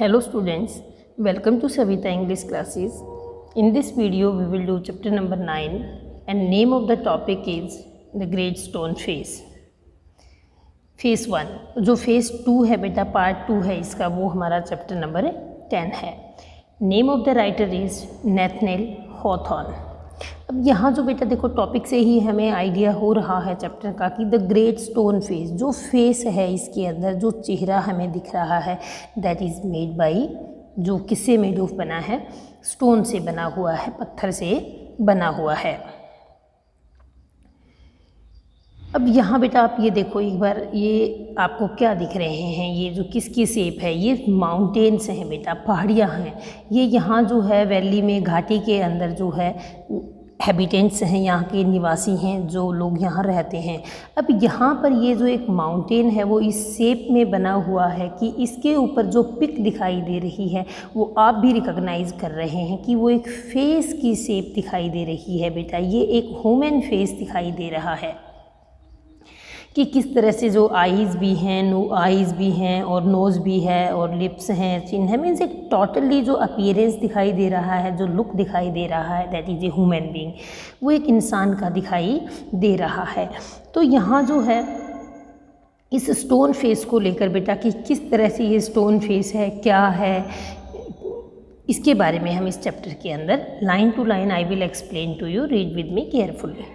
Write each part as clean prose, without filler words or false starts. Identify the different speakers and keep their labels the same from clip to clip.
Speaker 1: Hello students, welcome to Savita English classes. In this video we will do chapter number 9 and name of the topic is the Great Stone Face. Phase 1 जो phase 2 है बेटा part 2 है इसका, वो हमारा chapter number 10 है. Name of the writer is Nathaniel Hawthorne. अब यहाँ जो बेटा देखो टॉपिक से ही हमें आइडिया हो रहा है चैप्टर का कि द ग्रेट स्टोन फेस, जो फेस है इसके अंदर जो चेहरा हमें दिख रहा है दैट इज़ मेड बाई, जो किससे मेड ऑफ बना है, स्टोन से बना हुआ है, पत्थर से बना हुआ है. अब यहाँ बेटा आप ये देखो एक बार, ये आपको क्या दिख रहे हैं, ये जो किसकी शेप है, ये माउंटेन्स हैं बेटा, पहाड़ियाँ हैं. ये यहाँ जो है वैली में घाटी के अंदर जो है हैबिटेंट्स हैं, यहाँ के निवासी हैं, जो लोग यहाँ रहते हैं. अब यहाँ पर ये जो एक माउंटेन है वो इस शेप में बना हुआ है कि इसके ऊपर जो पिक दिखाई दे रही है वो आप भी रिकॉग्नाइज कर रहे हैं कि वो एक फेस की शेप दिखाई दे रही है बेटा. ये एक ह्यूमन फेस दिखाई दे रहा है कि किस तरह से जो आईज़ भी हैं, आईज़ भी हैं और नोज़ भी है और लिप्स हैं, चिन है, मीन्स एक टोटली जो अपीयरेंस दिखाई दे रहा है, जो लुक दिखाई दे रहा है that is a human being, वो एक इंसान का दिखाई दे रहा है. तो यहाँ जो है इस स्टोन फेस को लेकर बेटा कि किस तरह से ये स्टोन फेस है, क्या है, इसके बारे में हम इस चैप्टर के अंदर line to line I will explain to you. Read with me carefully.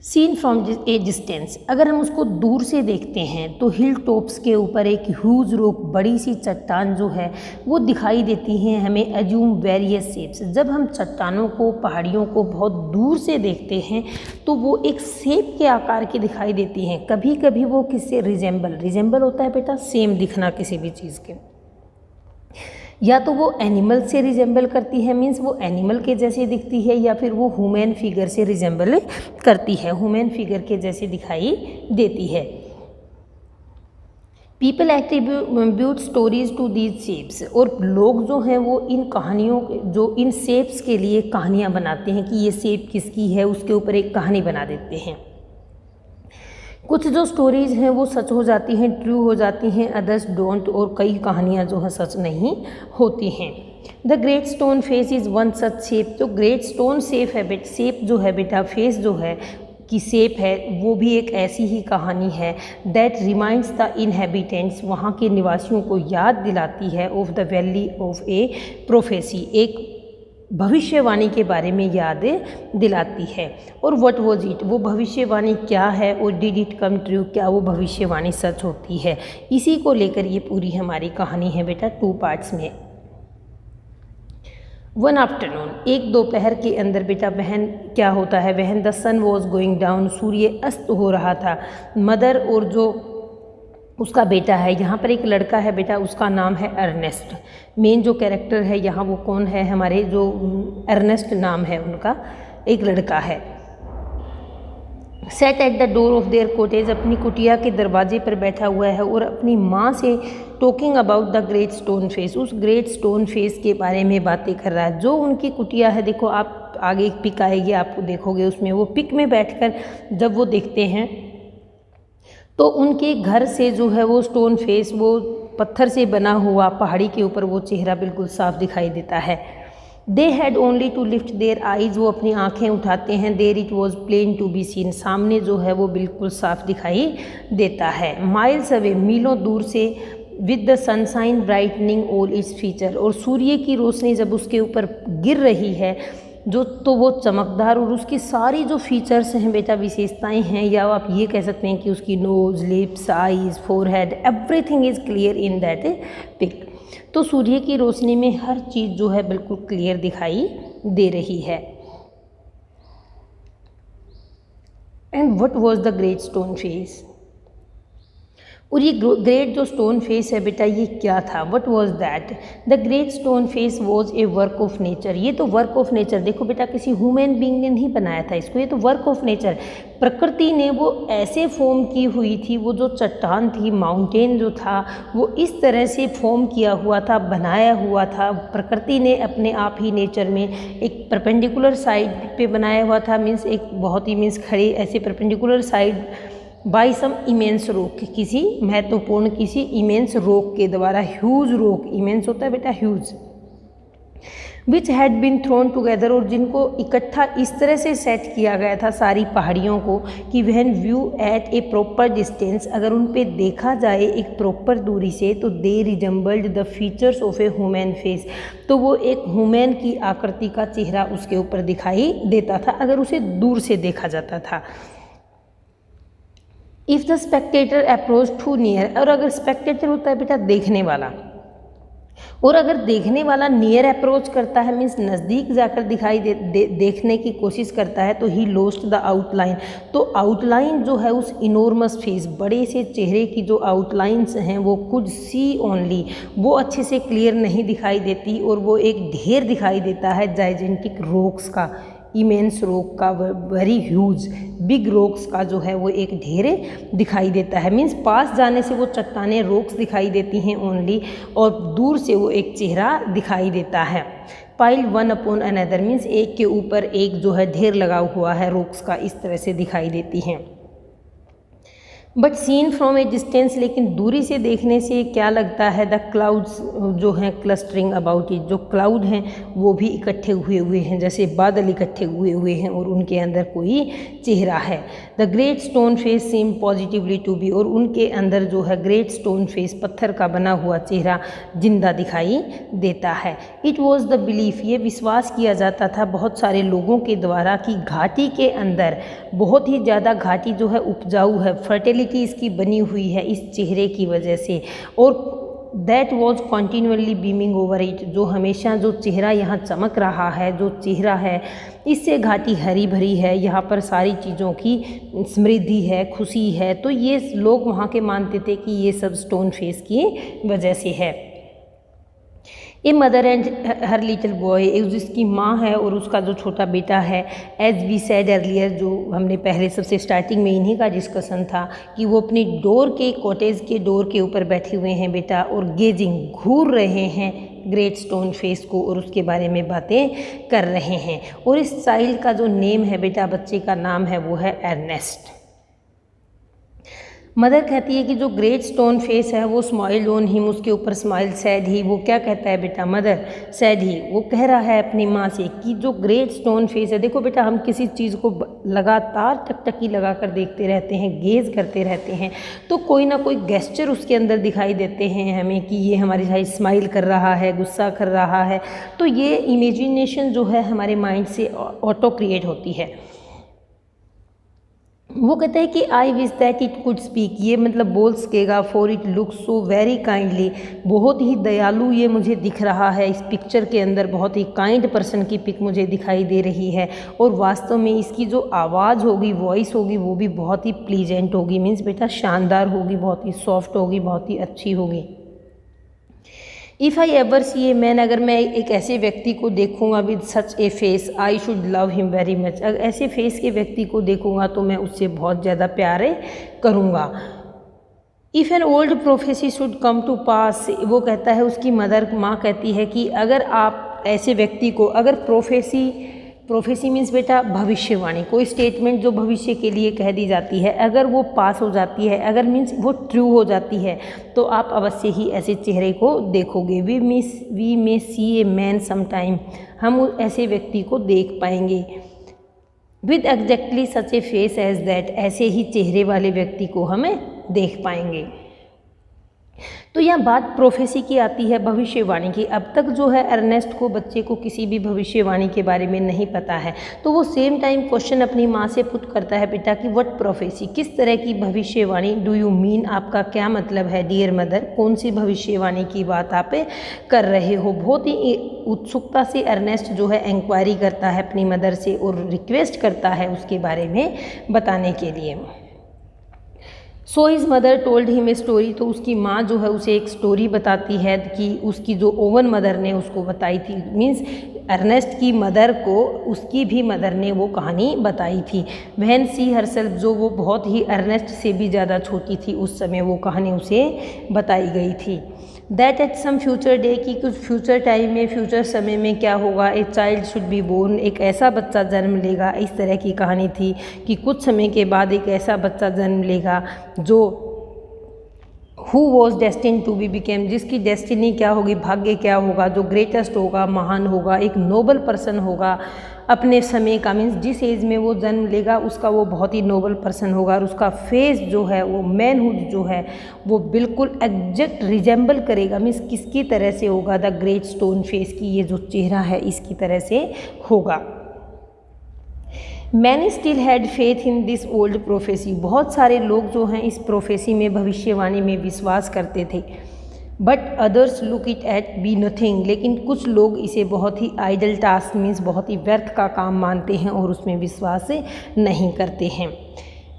Speaker 1: Seen from a distance, अगर हम उसको दूर से देखते हैं तो हिल टॉप्स के ऊपर एक ह्यूज रॉक, बड़ी सी चट्टान जो है वो दिखाई देती हैं हमें, एज्यूम वेरियस शेप्स. जब हम चट्टानों को, पहाड़ियों को बहुत दूर से देखते हैं तो वो एक शेप के आकार की दिखाई देती हैं. कभी कभी वो किससे रिजेंबल होता है बेटा, सेम दिखना किसी भी चीज़ के, या तो वो एनिमल से रिजेंबल करती है, मीन्स वो एनिमल के जैसे दिखती है, या फिर वो ह्यूमन फिगर से रिजेंबल करती है, ह्यूमन फिगर के जैसे दिखाई देती है. People attribute stories to these shapes, और लोग जो हैं वो इन कहानियों, जो इन शेप्स के लिए कहानियाँ बनाते हैं कि ये शेप किसकी है, उसके ऊपर एक कहानी बना देते हैं. कुछ जो स्टोरीज़ हैं वो सच हो जाती हैं, ट्रू हो जाती हैं, अदर्स डोंट, और कई कहानियाँ जो है सच नहीं होती हैं. The great stone face is one such shape. तो ग्रेट स्टोन शेप है बेटा, शेप जो है बेटा, फेस जो है की शेप है, वो भी एक ऐसी ही कहानी है दैट रिमाइंड्स द इनहेबिटेंट्स, वहाँ के निवासियों को याद दिलाती है, of the valley of A prophecy, एक भविष्यवाणी के बारे में याद दिलाती है. और व्हाट वाज इट, वो भविष्यवाणी क्या है, और डिड इट कम ट्रू, क्या वो भविष्यवाणी सच होती है. इसी को लेकर ये पूरी हमारी कहानी है बेटा 2 पार्ट्स में. वन आफ्टरनून, एक दोपहर के अंदर बेटा वहन क्या होता है, when the sun was going down, सूर्य अस्त हो रहा था. मदर और जो उसका बेटा है, यहाँ पर एक लड़का है बेटा, उसका नाम है अर्नेस्ट. मेन जो कैरेक्टर है यहाँ वो कौन है, हमारे जो अर्नेस्ट नाम है उनका, एक लड़का है. Set at the door of their cottage, अपनी कुटिया के दरवाजे पर बैठा हुआ है और अपनी माँ से talking about the great stone face, उस ग्रेट स्टोन फेस के बारे में बातें कर रहा है. जो उनकी कुटिया है, देखो आप आगे एक पिक आएगी, आपको देखोगे उसमें, वो पिक में बैठकर जब वो देखते हैं तो उनके घर से जो है वो स्टोन फेस, वो पत्थर से बना हुआ पहाड़ी के ऊपर वो चेहरा बिल्कुल साफ दिखाई देता है. They had only to lift their eyes, वो अपनी आँखें उठाते हैं. There it was plain to be seen, सामने जो है वो बिल्कुल साफ दिखाई देता है. माइल्स अवे, मीलों दूर से, with the sunshine brightening all its feature, और सूर्य की रोशनी जब उसके ऊपर गिर रही है जो, तो वो चमकदार, और उसकी सारी जो फीचर्स हैं बेटा, विशेषताएं हैं, या आप ये कह सकते हैं कि उसकी nose, lips, eyes, forehead, everything is clear in that pic. तो सूर्य की रोशनी में हर चीज़ जो है बिल्कुल क्लियर दिखाई दे रही है. And what was the great stone face, और ये ग्रेट जो स्टोन फेस है बेटा ये क्या था, what was that. The great stone face was a work of nature, ये तो वर्क ऑफ नेचर, देखो बेटा किसी ह्यूमन बीइंग ने नहीं बनाया था इसको, ये तो वर्क ऑफ नेचर, प्रकृति ने वो ऐसे फॉर्म की हुई थी. वो जो चट्टान थी, माउंटेन जो था, वो इस तरह से फॉर्म किया हुआ था, बनाया हुआ था. प्रकृति ने अपने आप ही नेचर में एक परपेंडिकुलर साइड पे बनाया हुआ था, मीन्स एक बहुत ही खड़े ऐसे perpendicular side by some immense rock, किसी महत्वपूर्ण किसी इमेंस रॉक के द्वारा, ह्यूज रॉक, इमेंस होता है बेटा huge, which had been thrown together, और जिनको इकट्ठा इस तरह से सेट किया गया था सारी पहाड़ियों को कि वहन व्यू एट ए प्रॉपर डिस्टेंस, अगर उन पे देखा जाए एक प्रॉपर दूरी से तो they resembled the features of a human face, तो वो एक ह्यूमन की आकृति का चेहरा उसके ऊपर दिखाई देता था अगर उसे दूर से देखा जाता था। If the spectator approach too near, और अगर स्पेक्टेटर होता है बेटा देखने वाला, और अगर देखने वाला नियर अप्रोच करता है मीन्स नज़दीक जाकर दिखाई देखने की कोशिश करता है, तो ही लोस्ट द आउटलाइन, तो आउटलाइन जो है उस इनॉर्मस फेस, बड़े से चेहरे की जो आउटलाइंस हैं वो कुड सी ओनली, वो अच्छे से क्लियर नहीं दिखाई देती, और वो एक ढेर दिखाई देता है जाइजेंटिक रॉक्स का, इमेंस रॉक का, वेरी ह्यूज बिग रॉक्स का जो है वो एक ढेर दिखाई देता है। मीन्स पास जाने से वो चट्टानें रॉक्स दिखाई देती हैं ओनली, और दूर से वो एक चेहरा दिखाई देता है। Pile one upon another means एक के ऊपर एक जो है ढेर लगा हुआ है रॉक्स का, इस तरह से दिखाई देती हैं। But seen from a distance, लेकिन दूरी से देखने से क्या लगता है, द क्लाउड्स जो हैं क्लस्टरिंग अबाउट इट, जो क्लाउड हैं वो भी इकट्ठे हुए हैं, जैसे बादल इकट्ठे हुए हैं और उनके अंदर कोई चेहरा है। The great stone face seem positively to be, और उनके अंदर जो है ग्रेट स्टोन फेस, पत्थर का बना हुआ चेहरा जिंदा दिखाई देता है। इट वॉज द बिलीफ, ये विश्वास किया जाता था बहुत सारे लोगों के द्वारा कि घाटी के अंदर बहुत ही ज़्यादा, घाटी जो है उपजाऊ है, फर्टिलिटी इसकी बनी हुई है इस चेहरे की वजह से, और that was continuously beaming over it, जो हमेशा जो चेहरा यहाँ चमक रहा है, जो चेहरा है इससे घाटी हरी भरी है, यहाँ पर सारी चीज़ों की समृद्धि है, खुशी है, तो ये लोग वहाँ के मानते थे कि ये सब स्टोन फेस की वजह से है। A mother and her little boy, जिसकी माँ है और उसका जो छोटा बेटा है, एज वी सेड अर्लियर, जो हमने पहले सबसे स्टार्टिंग में इन्हीं का डिस्कशन था कि वो अपनी डोर के, कॉटेज के डोर के ऊपर बैठे हुए हैं बेटा, और गेजिंग घूर रहे हैं ग्रेट स्टोन फेस को, और उसके बारे में बातें कर रहे हैं। और इस चाइल्ड का जो नेम है बेटा, बच्चे का नाम है वो है अर्नेस्ट। मदर कहती है कि जो ग्रेट स्टोन फेस है वो स्माइल ऑन हिम, उसके ऊपर स्माइल सैड ही, वो क्या कहता है बेटा, मदर सैड ही, वो कह रहा है अपनी माँ से कि जो ग्रेट स्टोन फेस है, देखो बेटा हम किसी चीज़ को लगातार टकटकी लगा कर देखते रहते हैं, गेज करते रहते हैं, तो कोई ना कोई गेस्चर उसके अंदर दिखाई देते हैं हमें कि ये हमारी साइड स्माइल कर रहा है, गुस्सा कर रहा है, तो ये इमेजिनेशन जो है हमारे माइंड से ऑटो क्रिएट होती है। वो कहता है कि I wish that it could speak, ये मतलब बोल सकेगा, for it looks so very kindly, बहुत ही दयालु ये मुझे दिख रहा है, इस पिक्चर के अंदर बहुत ही काइंड पर्सन की पिक मुझे दिखाई दे रही है, और वास्तव में इसकी जो आवाज़ होगी, वॉइस होगी, वो भी बहुत ही प्लीजेंट होगी, मीन्स बेटा शानदार होगी, बहुत ही सॉफ्ट होगी, बहुत ही अच्छी होगी। If I ever see a man, अगर मैं एक ऐसे व्यक्ति को देखूंगा with such a face, I should love him very much, अगर ऐसे फेस के व्यक्ति को देखूंगा तो मैं उससे बहुत ज़्यादा प्यार करूंगा। If an old prophecy should come to pass, वो कहता है, उसकी मदर माँ कहती है कि अगर आप ऐसे व्यक्ति को, अगर प्रोफेसी मीन्स बेटा भविष्यवाणी, कोई स्टेटमेंट जो भविष्य के लिए कह दी जाती है, अगर वो पास हो जाती है, अगर मीन्स वो ट्रू हो जाती है, तो आप अवश्य ही ऐसे चेहरे को देखोगे। We may see a man sometime, हम ऐसे व्यक्ति को देख पाएंगे। With exactly such a face as that, ऐसे ही चेहरे वाले व्यक्ति को हमें देख पाएंगे। तो यह बात प्रोफेसी की आती है, भविष्यवाणी की। अब तक जो है अर्नेस्ट को, बच्चे को, किसी भी भविष्यवाणी के बारे में नहीं पता है, तो वो सेम टाइम क्वेश्चन अपनी माँ से पुट करता है बेटा कि व्हाट प्रोफेसी, किस तरह की भविष्यवाणी डू यू मीन, आपका क्या मतलब है डियर मदर, कौन सी भविष्यवाणी की बात आप कर रहे हो। बहुत ही उत्सुकता से अर्नेस्ट जो है इंक्वायरी करता है अपनी मदर से और रिक्वेस्ट करता है उसके बारे में बताने के लिए। So his mother told him a story, तो उसकी माँ जो है उसे एक स्टोरी बताती है कि उसकी जो ओवन मदर ने उसको बताई थी, मीन्स अर्नेस्ट की मदर को उसकी भी मदर ने वो कहानी बताई थी। वहन सी हरसेल्फ, जो वो बहुत ही अर्नेस्ट से भी ज़्यादा छोटी थी उस समय, वो कहानी उसे बताई गई थी। That at some future day की कुछ फ्यूचर टाइम में, फ्यूचर समय में क्या होगा, a child should be born, एक ऐसा बच्चा जन्म लेगा। इस तरह की कहानी थी कि कुछ समय के बाद एक ऐसा बच्चा जन्म लेगा जो who was destined to be became, जिसकी डेस्टिनी क्या होगी, भाग्य क्या होगा, जो ग्रेटेस्ट होगा, महान होगा, एक नोबल पर्सन होगा अपने समय का। मीन्स जिस एज में वो जन्म लेगा उसका वो बहुत ही नोबल पर्सन होगा और उसका फेस जो है वो मैनहुड जो है वो बिल्कुल एग्जैक्ट रिजेंबल करेगा। मीन्स किसकी तरह से होगा, द ग्रेट स्टोन फेस की ये जो चेहरा है इसकी तरह से होगा। Many still had faith in this old prophecy, बहुत सारे लोग जो हैं इस प्रोफेसी में, भविष्यवाणी में विश्वास करते थे। But others look it at be nothing, लेकिन कुछ लोग इसे बहुत ही आइडल टास्क मीन्स बहुत ही व्यर्थ का काम मानते हैं और उसमें विश्वास नहीं करते हैं।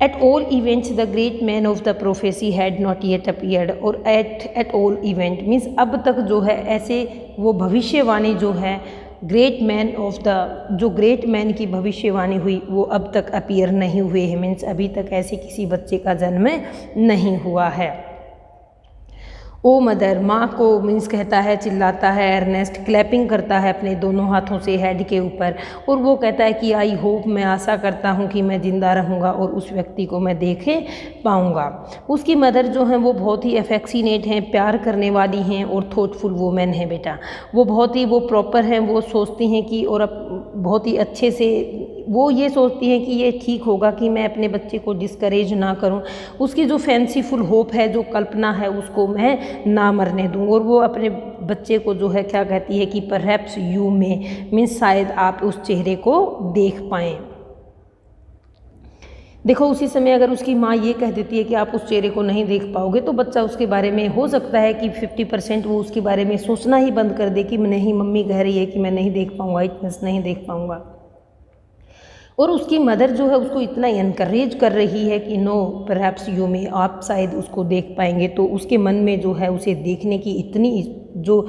Speaker 1: At all events the great man of the prophecy had not yet appeared, और एट ऑल इवेंट मीन्स अब तक जो है ऐसे वो भविष्यवाणी जो है ग्रेट मैन ऑफ द, जो ग्रेट मैन की भविष्यवाणी हुई वो अब तक अपीयर नहीं हुए हैं। मीन्स अभी तक ऐसे किसी बच्चे का जन्म नहीं हुआ है। ओ मदर, माँ को मीन्स कहता है, चिल्लाता है अर्नेस्ट, क्लैपिंग करता है अपने दोनों हाथों से हेड के ऊपर और वो कहता है कि आई होप, मैं आशा करता हूँ कि मैं ज़िंदा रहूँगा और उस व्यक्ति को मैं देख पाऊँगा। उसकी मदर जो हैं वो बहुत ही अफेक्सीनेट हैं, प्यार करने वाली हैं और थॉटफुल वूमेन हैं बेटा। वो बहुत ही वो प्रॉपर हैं, वो सोचती हैं कि और बहुत ही अच्छे से वो ये सोचती हैं कि ये ठीक होगा कि मैं अपने बच्चे को डिस्करेज ना करूं। उसकी जो फैंसीफुल होप है, जो कल्पना है, उसको मैं ना मरने दूं। और वो अपने बच्चे को जो है क्या कहती है कि परहैप्स यू में, मीन्स शायद आप उस चेहरे को देख पाएँ। देखो उसी समय अगर उसकी माँ ये कह देती है कि आप उस चेहरे को नहीं देख पाओगे तो बच्चा उसके बारे में हो सकता है कि 50% वो उसके बारे में सोचना ही बंद कर दे कि नहीं, मम्मी कह रही है कि मैं नहीं देख पाऊँगा, इतना नहीं देख पाऊँगा। और उसकी मदर जो है उसको इतना इनकरेज कर रही है कि नो परहैप्स यू में, आप शायद उसको देख पाएंगे। तो उसके मन में जो है उसे देखने की इतनी जो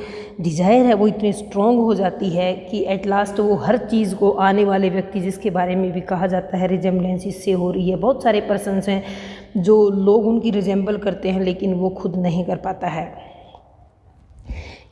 Speaker 1: डिज़ायर है वो इतनी स्ट्रॉन्ग हो जाती है कि एट लास्ट वो हर चीज़ को, आने वाले व्यक्ति जिसके बारे में भी कहा जाता है रिजेम्बलेंस इससे हो रही है। बहुत सारे पर्सन्स हैं जो लोग उनकी रिजेंबल करते हैं लेकिन वो खुद नहीं कर पाता है।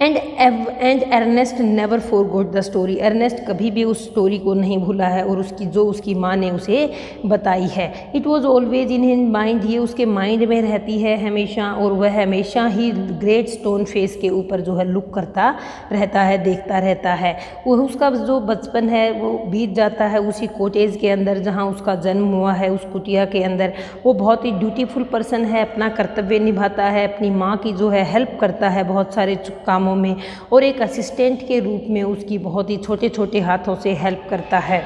Speaker 1: And Ernest never forgot the story, Ernest कभी भी उस स्टोरी को नहीं भूला है और उसकी माँ ने उसे बताई है। It was always in his mind, ये उसके माइंड में रहती है हमेशा और वह हमेशा ही ग्रेट स्टोन फेस के ऊपर जो है लुक करता रहता है, देखता रहता है। वो उसका जो बचपन है वो बीत जाता है उसी कॉटेज के अंदर जहाँ उसका जन्म हुआ है, उस कुटिया के अंदर। वो बहुत ही ड्यूटीफुल पर्सन है, अपना कर्तव्य निभाता है, अपनी माँ की जो है हेल्प करता है बहुत सारे कामों में और एक असिस्टेंट के रूप में उसकी बहुत ही छोटे छोटे हाथों से हेल्प करता है।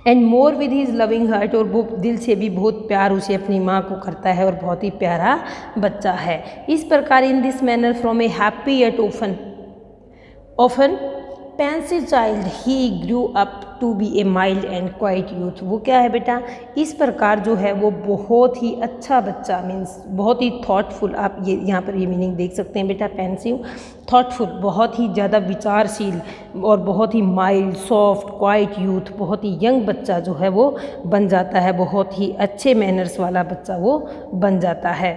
Speaker 1: And more with his loving heart, और वो दिल से भी बहुत प्यार उसे अपनी माँ को करता है और बहुत ही प्यारा बच्चा है। इस प्रकार in this manner from a happy at often pensive child he grew up to be a mild and quiet youth. वो क्या है बेटा, इस प्रकार जो है वो बहुत ही अच्छा बच्चा, मीन्स बहुत ही थॉटफुल, आप ये यहाँ पर ये मीनिंग देख सकते हैं बेटा, पेंसिव, थॉटफुल, बहुत ही ज़्यादा विचारशील और बहुत ही माइल्ड, सॉफ्ट, क्वाइट यूथ, बहुत ही यंग बच्चा जो है वो बन जाता है, बहुत ही अच्छे मैनर्स वाला बच्चा वो बन जाता है।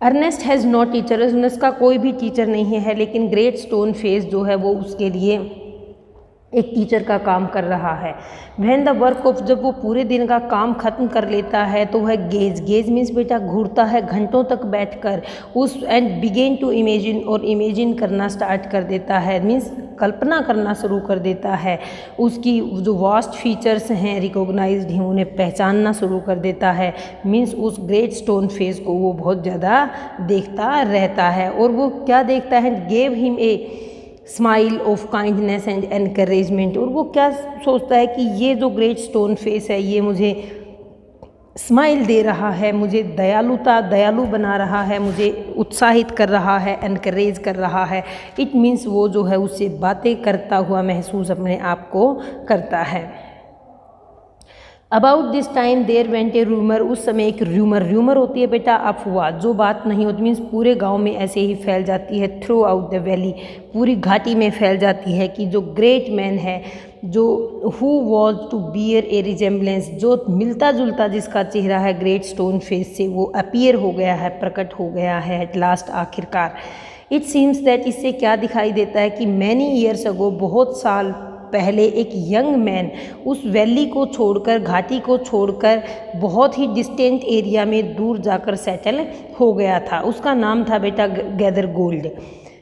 Speaker 1: Ernest has no teacher, Ernest का कोई भी टीचर नहीं है, लेकिन ग्रेट स्टोन फेस जो है वो उसके लिए एक टीचर का काम कर रहा है। व्हेन द वर्क ऑफ, जब वो पूरे दिन का काम ख़त्म कर लेता है तो वह गेज मीन्स बेटा घूरता है घंटों तक बैठकर उस, एंड बिगेन टू इमेजिन, और इमेजिन करना स्टार्ट कर देता है, मीन्स कल्पना करना शुरू कर देता है। उसकी जो वास्ट फीचर्स हैं रिकॉग्नाइज्ड हैं उन्हें पहचानना शुरू कर देता है। मीन्स उस ग्रेट स्टोन फेस को वो बहुत ज़्यादा देखता रहता है। और वो क्या देखता है, gave him a smile of kindness and encouragement, और वो क्या सोचता है कि ये जो ग्रेट स्टोन फेस है ये मुझे स्माइल दे रहा है, मुझे दयालु बना रहा है, मुझे उत्साहित कर रहा है, एनकरेज कर रहा है। इट मीन्स वो जो है उससे बातें करता हुआ महसूस अपने आप को करता है। About this time there went a rumour, उस समय एक रूमर होती है बेटा अफवाह, जो बात नहीं होती, मीन्स पूरे गांव में ऐसे ही फैल जाती है, थ्रू आउट द वैली, पूरी घाटी में फैल जाती है कि जो ग्रेट मैन है जो who was to bear a resemblance, जो मिलता जुलता जिसका चेहरा है ग्रेट स्टोन फेस से, वो अपीयर हो गया है, प्रकट हो गया है एट लास्ट, आखिरकार। इट सीम्स दैट, इससे क्या दिखाई देता है कि मैनी ईयर्स अगो, बहुत साल पहले, एक यंग मैन उस वैली को छोड़कर, घाटी को छोड़कर बहुत ही डिस्टेंट एरिया में दूर जाकर सेटल हो गया था। उसका नाम था बेटा गैदर गोल्ड।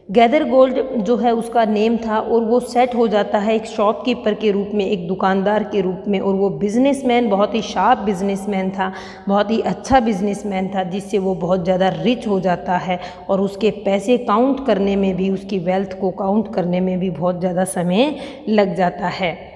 Speaker 1: गैदर गोल्ड जो है उसका नेम था, और वो सेट हो जाता है एक शॉपकीपर के रूप में, एक दुकानदार के रूप में, और वो बिजनेसमैन, बहुत ही शार्प बिजनेसमैन था, बहुत ही अच्छा बिजनेसमैन था, जिससे वो बहुत ज़्यादा रिच हो जाता है, और उसके पैसे काउंट करने में भी, उसकी वेल्थ को काउंट करने में भी बहुत ज़्यादा समय लग जाता है।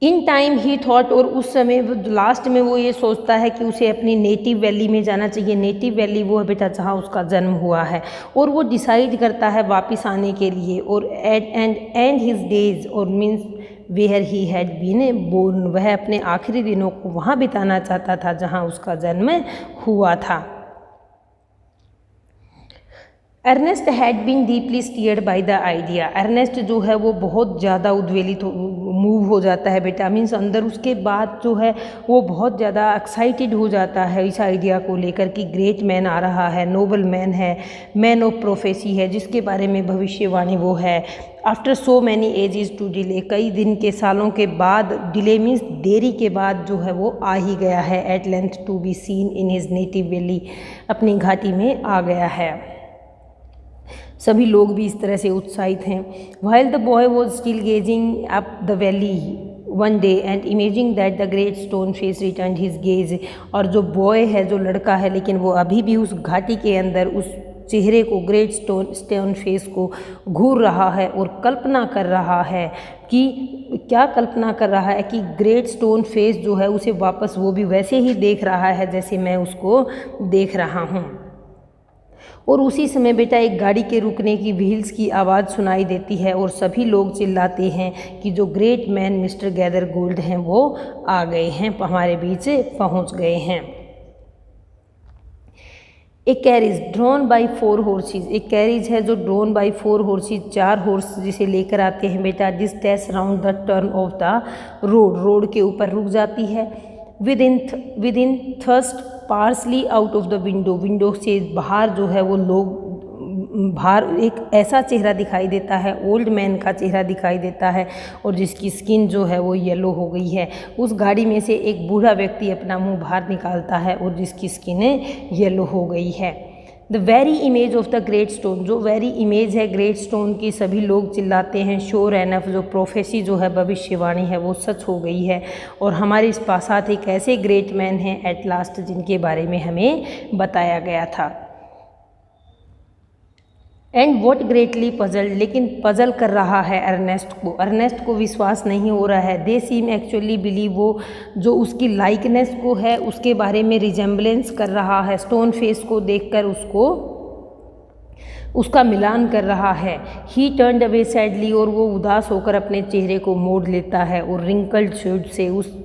Speaker 1: इन टाइम ही थॉट, और उस समय लास्ट में वो ये सोचता है कि उसे अपनी नेटिव वैली में जाना चाहिए। नेटिव वैली वो है बेटा जहाँ उसका जन्म हुआ है, और वो डिसाइड करता है वापस आने के लिए, और एंड हिज डेज, और means where he had been born, वह अपने आखिरी दिनों को वहाँ बिताना चाहता था जहाँ उसका जन्म हुआ था। Ernest had been deeply stirred by the idea, Ernest जो है वो बहुत ज़्यादा उद्वेलित मूव हो जाता है बेटा, मीन्स अंदर उसके बाद जो है वो बहुत ज़्यादा एक्साइटेड हो जाता है इस आइडिया को लेकर कि ग्रेट मैन आ रहा है, नोबल मैन है, मैन ऑफ प्रोफेसी है, जिसके बारे में भविष्यवाणी वो है। After so many ages to delay, कई दिन के, सालों के बाद, डिले मीन्स देरी के बाद जो है वो आ ही गया है। At length to be seen in his native valley, अपनी घाटी में आ गया है। सभी लोग भी इस तरह से उत्साहित हैं। While the boy was still gazing up the valley one day and imagining that the great stone face return his gaze, और जो बॉय है, जो लड़का है, लेकिन वो अभी भी उस घाटी के अंदर उस चेहरे को, ग्रेट स्टोन फेस को घूर रहा है, और कल्पना कर रहा है कि क्या कल्पना कर रहा है कि ग्रेट स्टोन फेस जो है उसे वापस वो भी वैसे ही देख रहा है जैसे मैं उसको देख रहा हूँ। और उसी समय बेटा एक गाड़ी के रुकने की व्हील्स की आवाज़ सुनाई देती है, और सभी लोग चिल्लाते हैं कि जो great man mister gather gold हैं वो आ गए हैं, हमारे बीच पहुंच गए हैं। एक कैरिज ड्रोन बाई 4 हॉर्सेज, एक कैरिज है जो ड्रोन बाई 4 हॉर्सेज, 4 हॉर्स जिसे लेकर आते हैं बेटा, this dash round the turn of the road, road के ऊपर रुक जाती है। With in thrust partly out of the window, window से बाहर जो है वो लोग, बाहर एक ऐसा चेहरा दिखाई देता है, ओल्ड मैन का चेहरा दिखाई देता है, और जिसकी स्किन जो है वो येलो हो गई है। उस गाड़ी में से एक बूढ़ा व्यक्ति अपना मुंह बाहर निकालता है, और जिसकी स्किन येलो हो गई है। The very image of the great stone, जो वेरी इमेज है ग्रेट स्टोन की, सभी लोग चिल्लाते हैं श्योर एनफ, जो प्रोफेसी जो है, भविष्यवाणी है, वो सच हो गई है, और हमारे इस पास एक ऐसे ग्रेट मैन हैं एट लास्ट जिनके बारे में हमें बताया गया था। एंड वॉट ग्रेटली पजल्ड, लेकिन पजल कर रहा है अर्नेस्ट को विश्वास नहीं हो रहा है। दे सीम एक्चुअली बिलीव, वो जो उसकी लाइकनेस को है उसके बारे में रिजेम्बलेंस कर रहा है, स्टोन फेस को देखकर उसका मिलान कर रहा है। ही टर्न्ड अवे सैडली, और वो उदास होकर अपने चेहरे को मोड़ लेता है, और रिंकल्ड शेड से, उस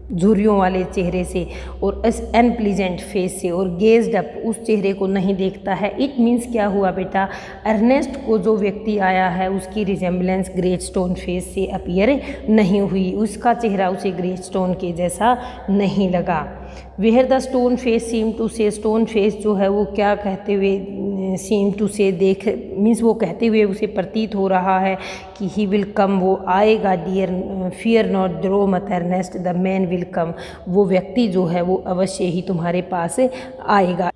Speaker 1: झुर्रियों वाले चेहरे से, और इस अनप्लीजेंट फेस से, और गेज्ड अप, उस चेहरे को नहीं देखता है। इट मीन्स क्या हुआ बेटा, अर्नेस्ट को जो व्यक्ति आया है उसकी रिजेम्बलेंस ग्रेट स्टोन फेस से अपीयर नहीं हुई, उसका चेहरा उसे ग्रेट स्टोन के जैसा नहीं लगा। Where the stone face seem to say, stone face जो है वो क्या कहते हुए, सीम टू से देख, मीन्स वो कहते हुए उसे प्रतीत हो रहा है कि ही विल कम, वो आएगा, डियर फियर नॉट, डरो मत Ernest, the man will come, वो व्यक्ति जो है वो अवश्य ही तुम्हारे पास आएगा।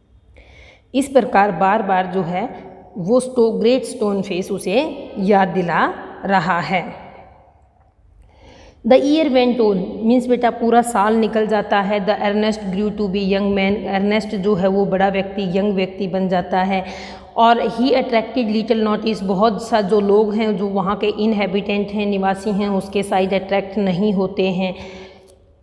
Speaker 1: इस प्रकार बार बार जो है वो ग्रेट स्टोन फेस उसे याद दिला रहा है। The year went on, means बेटा पूरा साल निकल जाता है। The Ernest grew to be young man, Ernest जो है वो बड़ा व्यक्ति, यंग व्यक्ति बन जाता है। और ही अट्रैक्टेड लिटिल नोटिस, बहुत सा जो लोग हैं, जो वहाँ के इनहेबिटेंट हैं, निवासी हैं, उसके साइड अट्रैक्ट नहीं होते हैं।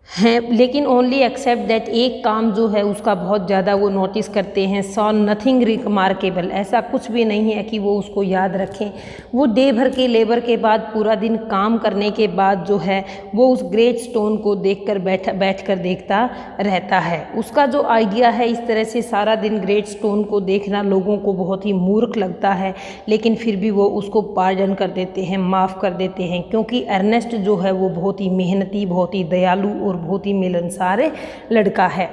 Speaker 1: हैं, लेकिन ओनली एक्सेप्ट दैट एक काम जो है उसका बहुत ज़्यादा वो नोटिस करते हैं, सॉ नथिंग रिमार्केबल, ऐसा कुछ भी नहीं है कि वो उसको याद रखें। वो डे भर के लेबर के बाद पूरा दिन काम करने के बाद जो है वो उस ग्रेट स्टोन को देखकर बैठ कर देखता रहता है। उसका जो आइडिया है इस तरह से सारा दिन ग्रेट स्टोन को देखना लोगों को बहुत ही मूर्ख लगता है, लेकिन फिर भी वो उसको पार्डन कर देते हैं, माफ़ कर देते हैं, क्योंकि अर्नेस्ट जो है वो बहुत ही मेहनती, बहुत ही दयालु और बहुत ही मिलनसार लड़का है।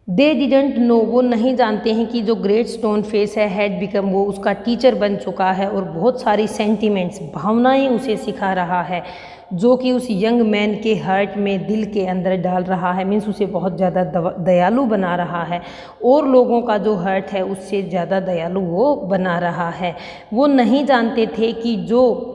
Speaker 1: दे डिडंट नो, वो नहीं जानते हैं कि जो ग्रेट स्टोन फेस है हैड बिकम, वो उसका टीचर बन चुका है और बहुत सारी सेंटिमेंट्स, भावनाएं उसे सिखा रहा है, जो कि उस यंग मैन के हार्ट में, दिल के अंदर डाल रहा है। मीन्स उसे बहुत ज़्यादा दयालु बना रहा है और लोगों का जो हार्ट है उससे ज़्यादा दयालु वो बना रहा है। वो नहीं जानते थे कि जो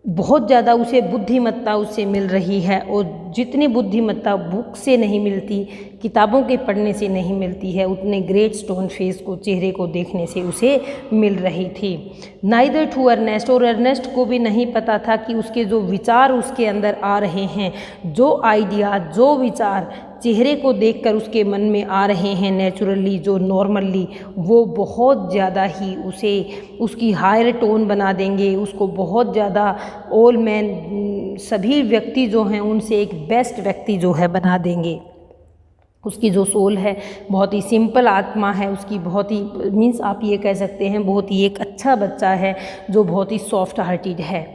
Speaker 1: बहुत ज़्यादा उसे बुद्धिमत्ता उससे मिल रही है, और जितनी बुद्धिमत्ता बुक से नहीं मिलती, किताबों के पढ़ने से नहीं मिलती है, उतने ग्रेट स्टोन फेस को, चेहरे को देखने से उसे मिल रही थी। नाइदर टू अर्नेस्ट, और अर्नेस्ट को भी नहीं पता था कि उसके जो विचार उसके अंदर आ रहे हैं, जो आइडिया, जो विचार चेहरे को देखकर उसके मन में आ रहे हैं नेचुरली, जो नॉर्मली, वो बहुत ज़्यादा ही उसे उसकी हायर टोन बना देंगे, उसको बहुत ज़्यादा ऑल मैन, सभी व्यक्ति जो हैं उनसे एक बेस्ट व्यक्ति जो है बना देंगे। उसकी जो सोल है बहुत ही सिंपल आत्मा है उसकी, बहुत ही मीन्स आप ये कह सकते हैं बहुत ही एक अच्छा बच्चा है जो बहुत ही सॉफ्ट हार्टेड है,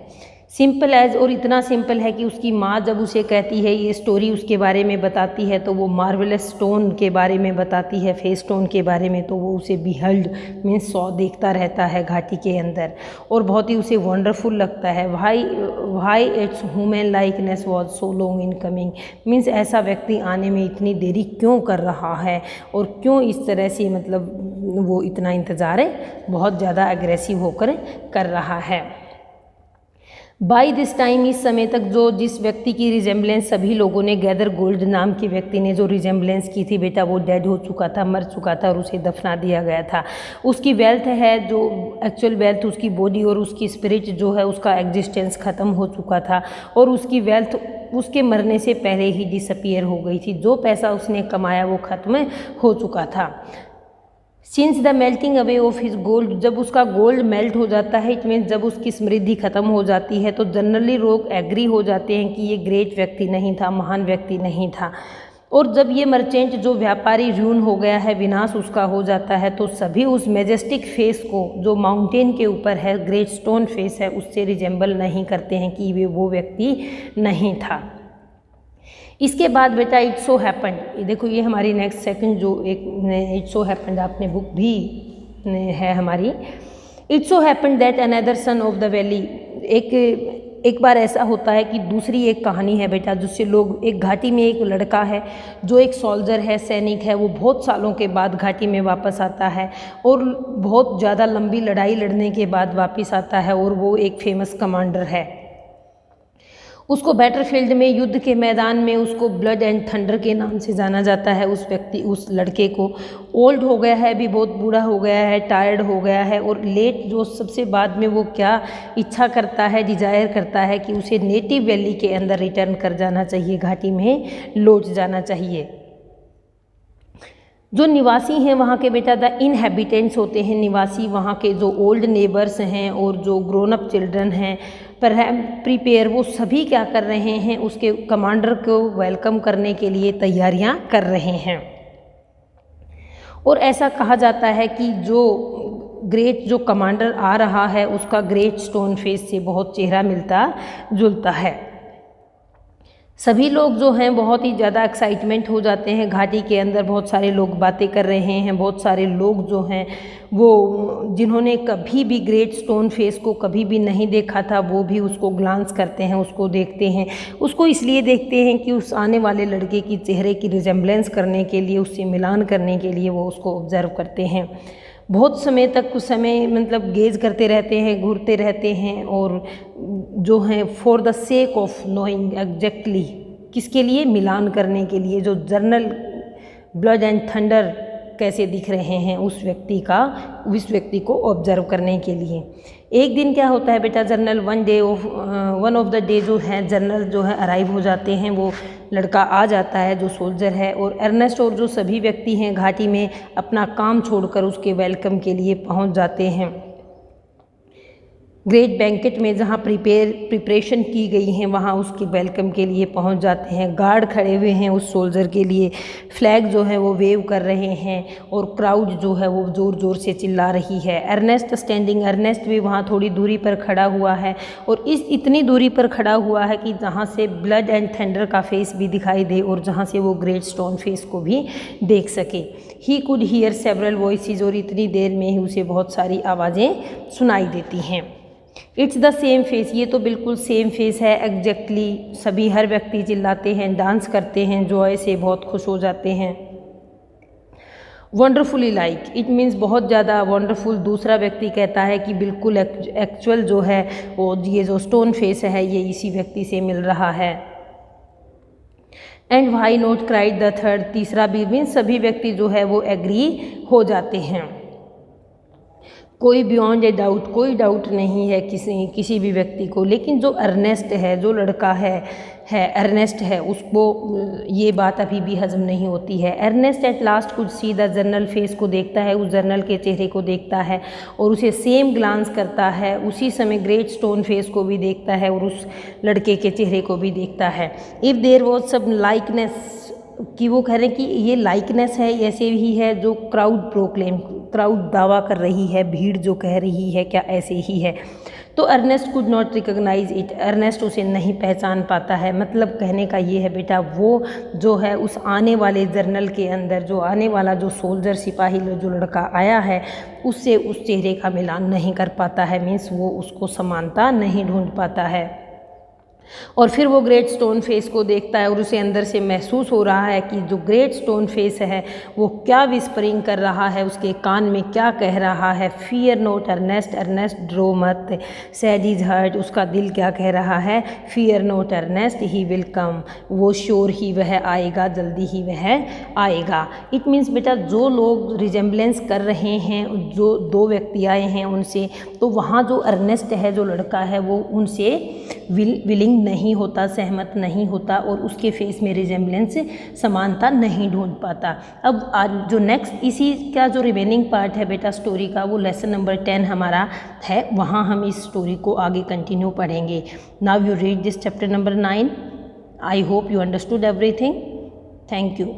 Speaker 1: सिंपल एज, और इतना सिंपल है कि उसकी माँ जब उसे कहती है ये स्टोरी उसके बारे में बताती है तो वो मार्वेलस स्टोन के बारे में बताती है, फेस स्टोन के बारे में, तो वो उसे बिहल्ड मीन्स सौ देखता रहता है घाटी के अंदर और बहुत ही उसे वंडरफुल लगता है। Why it's human likeness was so long in coming, means ऐसा व्यक्ति आने में इतनी देरी क्यों कर रहा है और क्यों इस तरह से मतलब वो इतना इंतज़ार है बहुत ज़्यादा एग्रेसिव होकर कर रहा है। बाई दिस टाइम, इस समय तक जो जिस व्यक्ति की रिजेम्बलेंस सभी लोगों ने, गैदर गोल्ड नाम के व्यक्ति ने जो रिजेम्बलेंस की थी बेटा, वो डेड हो चुका था, मर चुका था और उसे दफना दिया गया था। उसकी वेल्थ है जो एक्चुअल वेल्थ, उसकी बॉडी और उसकी स्पिरिट जो है उसका एग्जिस्टेंस ख़त्म हो चुका था और उसकी वेल्थ उसके मरने से पहले ही डिसअपीयर हो गई थी। जो पैसा उसने कमाया वो ख़त्म हो चुका था। Since the melting away of his gold, जब उसका गोल्ड मेल्ट हो जाता है, इट मीन्स जब उसकी समृद्धि खत्म हो जाती है, तो जनरली लोग एग्री हो जाते हैं कि ये ग्रेट व्यक्ति नहीं था, महान व्यक्ति नहीं था। और जब ये मर्चेंट जो व्यापारी र्यून हो गया है, विनाश उसका हो जाता है, तो सभी उस मेजेस्टिक फेस को जो माउंटेन के ऊपर है, ग्रेट स्टोन फेस है, उससे रिजेंबल नहीं करते हैं कि वो व्यक्ति नहीं था। इसके बाद बेटा इट सो हैपेंड, देखो ये हमारी नेक्स्ट सेकंड जो एक इट सो हैपेंड आपने बुक भी है हमारी। It so happened that another son of the valley, एक बार ऐसा होता है कि दूसरी एक कहानी है बेटा, जिससे लोग, एक घाटी में एक लड़का है जो एक सोल्जर है, सैनिक है, वो बहुत सालों के बाद घाटी में वापस आता है और बहुत ज़्यादा लंबी लड़ाई लड़ने के बाद वापस आता है और वो एक फेमस कमांडर है। उसको बैटलफील्ड में, युद्ध के मैदान में उसको ब्लड एंड थंडर के नाम से जाना जाता है। उस लड़के को ओल्ड हो गया है, भी बहुत बूढ़ा हो गया है, टायर्ड हो गया है और लेट, जो सबसे बाद में वो क्या इच्छा करता है, डिजायर करता है कि उसे नेटिव वैली के अंदर रिटर्न कर जाना चाहिए, घाटी में लौट जाना चाहिए। जो निवासी हैं वहाँ के बेटा, द इनहेबिटेंट्स होते हैं निवासी, वहाँ के जो ओल्ड नेबर्स हैं और जो ग्रोन अप चिल्ड्रन हैं, प्रिपेयर, वो सभी क्या कर रहे हैं, उसके कमांडर को वेलकम करने के लिए तैयारियां कर रहे हैं। और ऐसा कहा जाता है कि जो कमांडर आ रहा है उसका ग्रेट स्टोन फेस से बहुत चेहरा मिलता जुलता है। सभी लोग जो हैं बहुत ही ज़्यादा एक्साइटमेंट हो जाते हैं, घाटी के अंदर बहुत सारे लोग बातें कर रहे हैं, बहुत सारे लोग जो हैं वो जिन्होंने कभी भी ग्रेट स्टोन फेस को कभी भी नहीं देखा था, वो भी उसको ग्लांस करते हैं, उसको देखते हैं। उसको इसलिए देखते हैं कि उस आने वाले लड़के की चेहरे की रिजेम्बलेंस करने के लिए, उससे मिलान करने के लिए वो उसको ऑब्जर्व करते हैं। बहुत समय तक कुछ समय मतलब गेज करते रहते हैं, घूरते रहते हैं और जो हैं for the sake of knowing exactly, किसके लिए, मिलान करने के लिए, जो जर्नल ब्लड एंड थंडर कैसे दिख रहे हैं उस व्यक्ति को ऑब्जर्व करने के लिए। एक दिन क्या होता है बेटा, general one of the day जो है जनरल जो है अराइव हो जाते हैं, वो लड़का आ जाता है जो सोल्जर है, और अर्नेस्ट और जो सभी व्यक्ति हैं घाटी में अपना काम छोड़कर उसके वेलकम के लिए पहुंच जाते हैं। ग्रेट बैंकेट में जहाँ प्रिपरेशन की गई हैं वहाँ उसके वेलकम के लिए पहुँच जाते हैं। गार्ड खड़े हुए हैं उस सोल्जर के लिए, फ्लैग जो है वो वेव कर रहे हैं और क्राउड जो है वो ज़ोर ज़ोर से चिल्ला रही है। अर्नेस्ट भी वहाँ थोड़ी दूरी पर खड़ा हुआ है, और इतनी दूरी पर खड़ा हुआ है कि जहाँ से ब्लड एंड थंडर का फेस भी दिखाई दे और जहाँ से वो ग्रेट स्टोन फेस को भी देख सके। He could hear several voices, और इतनी देर में ही उसे बहुत सारी आवाज़ें सुनाई देती हैं। इट्स द सेम फेस, ये तो बिल्कुल सेम फेस है एग्जैक्टली। सभी हर व्यक्ति चिल्लाते हैं, डांस करते हैं, जॉय से बहुत खुश हो जाते हैं। वंडरफुली लाइक, इट मीन्स बहुत ज़्यादा वंडरफुल। दूसरा व्यक्ति कहता है कि बिल्कुल एक्चुअल जो है वो ये जो स्टोन फेस है ये इसी व्यक्ति से मिल रहा है। And why not cried the third, तीसरा भी मीन्स सभी व्यक्ति जो है वो एग्री हो जाते हैं। कोई बियॉन्ड ए डाउट, कोई डाउट नहीं है किसी भी व्यक्ति को। लेकिन जो अर्नेस्ट है, जो लड़का है अर्नेस्ट है, उसको ये बात अभी भी हजम नहीं होती है। अर्नेस्ट एट लास्ट कुछ सीधा जनरल फेस को देखता है, उस जनरल के चेहरे को देखता है और उसे सेम ग्लांस करता है। उसी समय ग्रेट स्टोन फेस को भी देखता है और उस लड़के के चेहरे को भी देखता है। If there was some likeness, कि वो कह रहे हैं कि ये लाइकनेस है, ऐसे ही है जो क्राउड दावा कर रही है, भीड़ जो कह रही है क्या ऐसे ही है। तो Ernest could not recognise it, Ernest उसे नहीं पहचान पाता है। मतलब कहने का ये है बेटा, वो जो है उस आने वाले जर्नल के अंदर जो आने वाला जो सोल्जर सिपाही जो लड़का आया है उससे उस चेहरे का मिलान नहीं कर पाता है, मीन्स वो उसको समानता नहीं ढूंढ पाता है। और फिर वो ग्रेट स्टोन फेस को देखता है और उसे अंदर से महसूस हो रहा है कि जो ग्रेट स्टोन फेस है वो क्या विस्परिंग कर रहा है, उसके कान में क्या कह रहा है। फियर नोट अर्नेस्ट, अर्नेस्ट ड्रो मत, सैड इज हर्ट, उसका दिल क्या कह रहा है। Fear not Ernest, he will come, वो श्योर ही वह आएगा, जल्दी ही वह आएगा। इट मीन्स बेटा जो लोग रिजेम्बलेंस कर रहे हैं, जो दो व्यक्ति आए हैं उनसे, तो वहाँ जो अर्नेस्ट है जो लड़का है वो उनसे विलिंग नहीं होता, सहमत नहीं होता और उसके फेस में रिजेम्बलेंस समानता नहीं ढूंढ पाता। अब आज जो नेक्स्ट इसी का जो रिमेनिंग पार्ट है बेटा स्टोरी का, वो लेसन नंबर 10 हमारा है, वहाँ हम इस स्टोरी को आगे कंटिन्यू पढ़ेंगे। Now you read this chapter number 9। I hope you understood everything. Thank you.